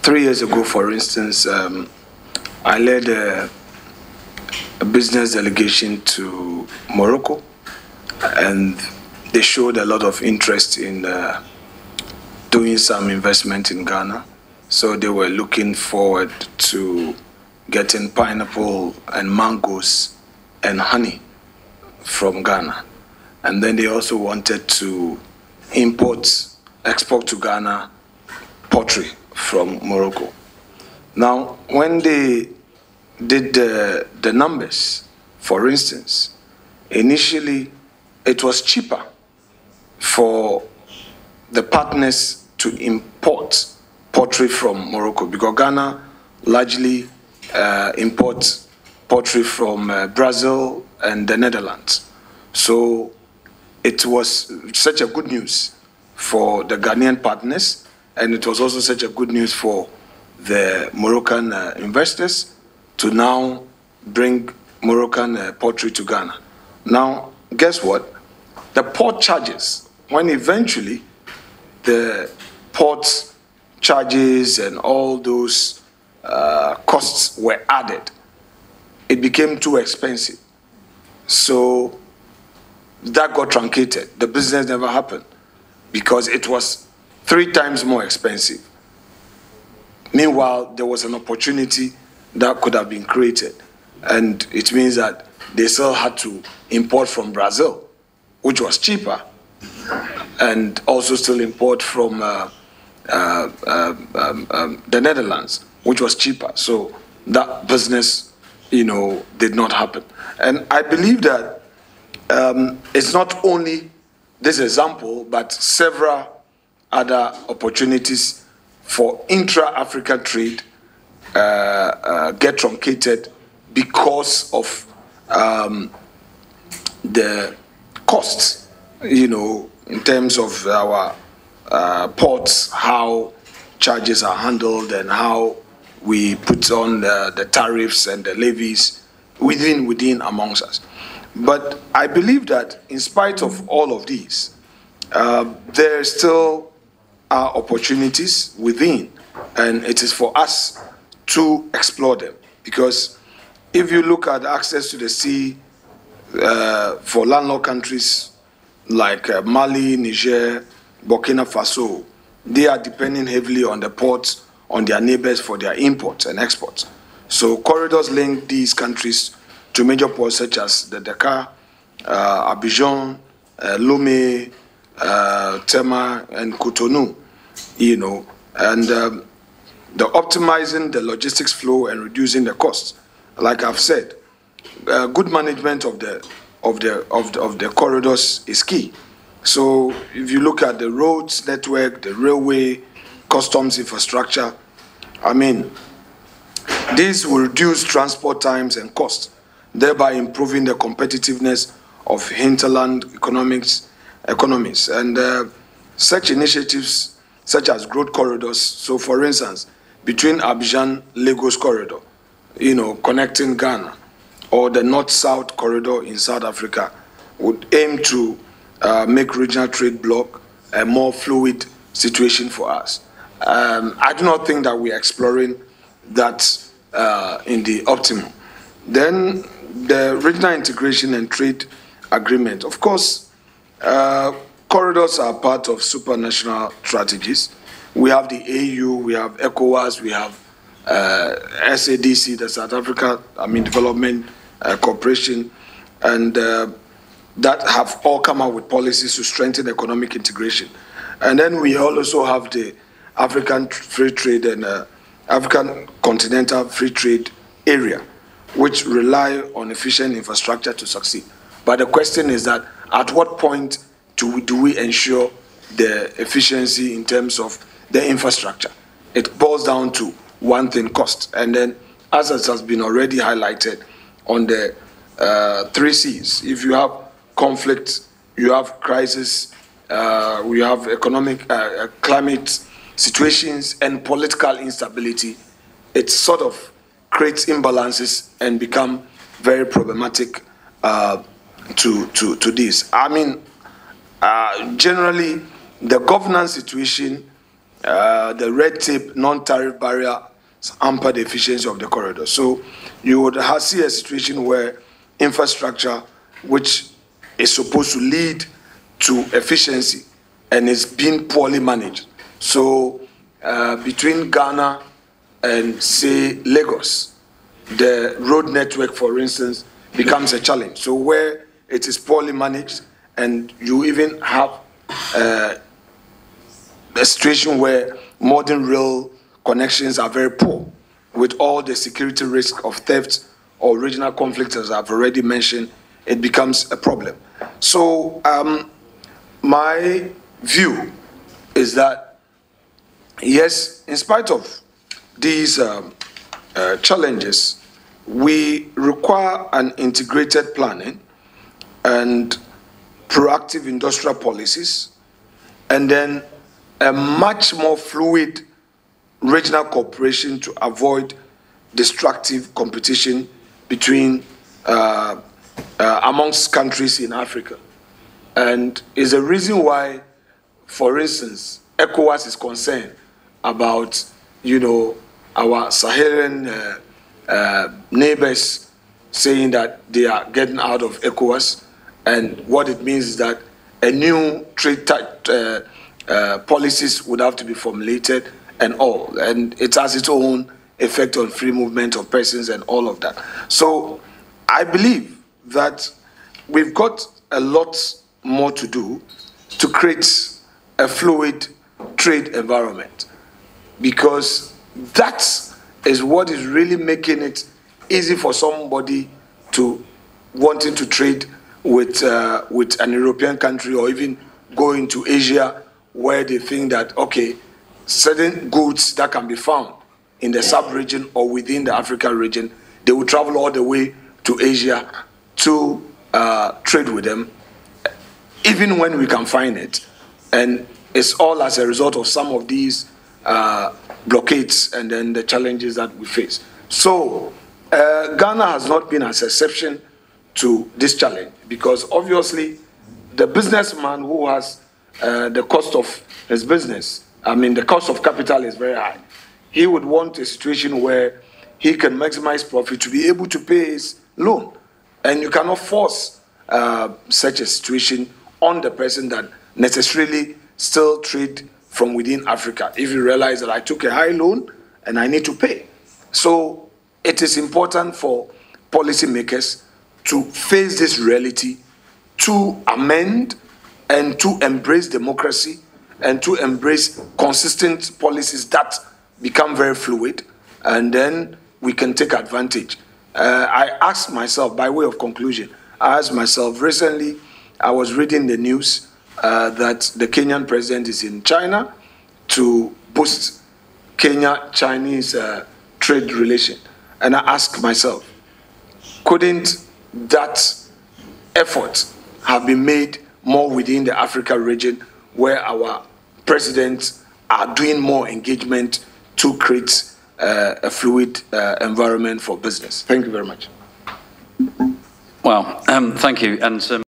3 years ago, for instance, I led a business delegation to Morocco, and they showed a lot of interest in doing some investment in Ghana. So they were looking forward to getting pineapple and mangoes and honey from Ghana. And then they also wanted to export to Ghana pottery from Morocco. Now, when they did the numbers, for instance, initially it was cheaper for the partners to import pottery from Morocco, because Ghana largely imports pottery from Brazil and the Netherlands. So it was such a good news for the Ghanaian partners, and it was also such a good news for the Moroccan investors to now bring Moroccan pottery to Ghana. Now, guess what? The port charges, when eventually the port charges and all those costs were added, it became too expensive. So that got truncated. The business never happened because it was 3 times more expensive. Meanwhile, there was an opportunity that could have been created, and it means that they still had to import from Brazil, which was cheaper, and also still import from the Netherlands, which was cheaper. So that business, did not happen. And I believe that it's not only this example, but several other opportunities for intra-African trade get truncated because of the costs, in terms of our ports, how charges are handled and how we put on the tariffs and the levies within amongst us. But I believe that in spite of all of these, there still are opportunities within, and it is for us to explore them. Because if you look at access to the sea for landlocked countries like Mali, Niger, Burkina Faso, they are depending heavily on the ports, on their neighbors for their imports and exports. So corridors link these countries to major ports such as the Dakar, Abidjan, Lomé, Tema, and Cotonou, and the optimizing the logistics flow and reducing the costs. Like I've said, good management of the corridors is key. So if you look at the roads network, the railway, customs infrastructure, these will reduce transport times and costs, thereby improving the competitiveness of hinterland economies. And such initiatives, such as growth corridors, so for instance, between Abidjan-Lagos corridor, connecting Ghana, or the North-South corridor in South Africa, would aim to make regional trade bloc a more fluid situation for us. I do not think that we are exploring that in the optimum. Then the regional integration and trade agreement. Of course, corridors are part of supranational strategies. We have the AU, we have ECOWAS, we have SADC, the South Africa Development Corporation, and that have all come out with policies to strengthen economic integration. And then we also have the African Free Trade and African Continental Free Trade Area, which rely on efficient infrastructure to succeed. But the question is that at what point do we ensure the efficiency in terms of the infrastructure? It boils down to one thing: cost. And then, as it has been already highlighted on the 3 C's, if you have conflict, you have crisis, we have economic, climate situations, and political instability, it sort of creates imbalances and become very problematic to this. Generally, the governance situation the red tape, non-tariff barrier hamper the efficiency of the corridor. So you would see a situation where infrastructure, which is supposed to lead to efficiency, and is being poorly managed. So between Ghana and, say, Lagos, the road network, for instance, becomes a challenge. So where it is poorly managed, and you even have a situation where modern rail connections are very poor, with all the security risk of theft or regional conflicts, as I've already mentioned, it becomes a problem. So my view is that, yes, in spite of these challenges, we require an integrated planning and proactive industrial policies, and then a much more fluid regional cooperation to avoid destructive competition between amongst countries in Africa. And is a reason why, for instance, ECOWAS is concerned about, our Saharan neighbors saying that they are getting out of ECOWAS, and what it means is that a new trade policies would have to be formulated and all, and it has its own effect on free movement of persons and all of that. So I believe that we've got a lot more to do to create a fluid trade environment, because that is what is really making it easy for somebody to wanting to trade with an European country, or even going to Asia, where they think that, okay, certain goods that can be found in the sub-region or within the Africa region, they will travel all the way to Asia to trade with them, even when we can find it. And it's all as a result of some of these blockades and then the challenges that we face. So Ghana has not been an exception to this challenge, because obviously the businessman who has the cost of his business, the cost of capital is very high. He would want a situation where he can maximize profit to be able to pay his loan. And you cannot force such a situation on the person that necessarily still trade from within Africa, if you realize that I took a high loan and I need to pay. So it is important for policymakers to face this reality, to amend and to embrace democracy, and to embrace consistent policies that become very fluid, and then we can take advantage. I asked myself, by way of conclusion, recently, I was reading the news that the Kenyan president is in China to boost Kenya-Chinese trade relation. And I asked myself, couldn't that effort have been made more within the Africa region, where our presidents are doing more engagement to create a fluid environment for business? Thank you very much. Well, thank you. And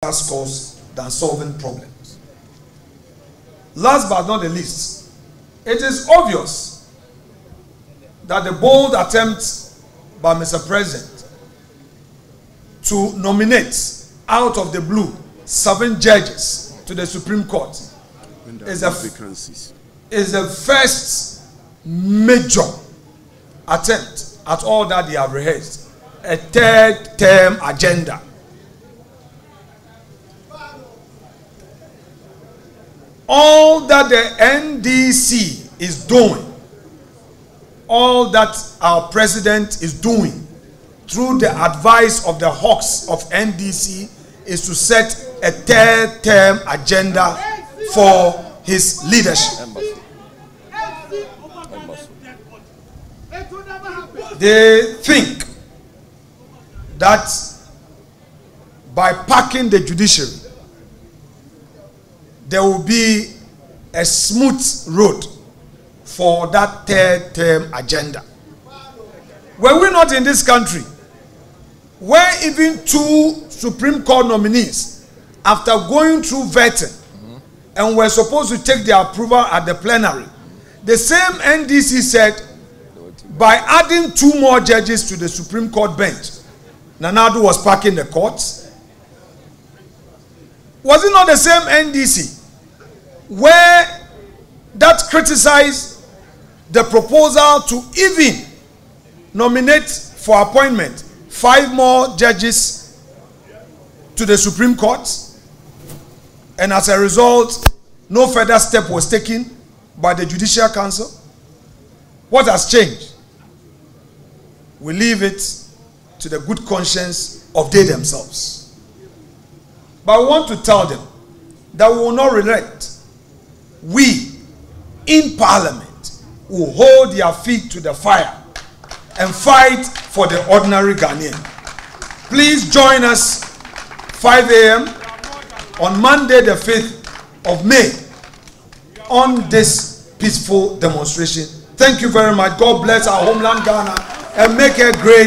cause than solving problems. Last but not the least, it is obvious that the bold attempt by Mr. President to nominate out of the blue 7 judges to the Supreme Court is the first major attempt at all that they have rehearsed, a 3rd term agenda. All that the NDC is doing, all that our president is doing through the advice of the hawks of NDC is to set a 3rd term agenda for his leadership. They think that by packing the judiciary, there will be a smooth road for that 3rd term agenda. Were we not in this country where even 2 Supreme Court nominees, after going through vetting and were supposed to take their approval at the plenary, the same NDC said by adding 2 more judges to the Supreme Court bench, Nana Addo was packing the courts? Was it not the same NDC where that criticized the proposal to even nominate for appointment 5 more judges to the Supreme Court, and as a result no further step was taken by the Judicial Council? What has changed? We leave it to the good conscience of they themselves. But I want to tell them that we will not relent. We in Parliament will hold their feet to the fire and fight for the ordinary Ghanaian. Please join us 5 a.m. on Monday the 5th of May on this peaceful demonstration. Thank you very much. God bless our homeland Ghana and make it great.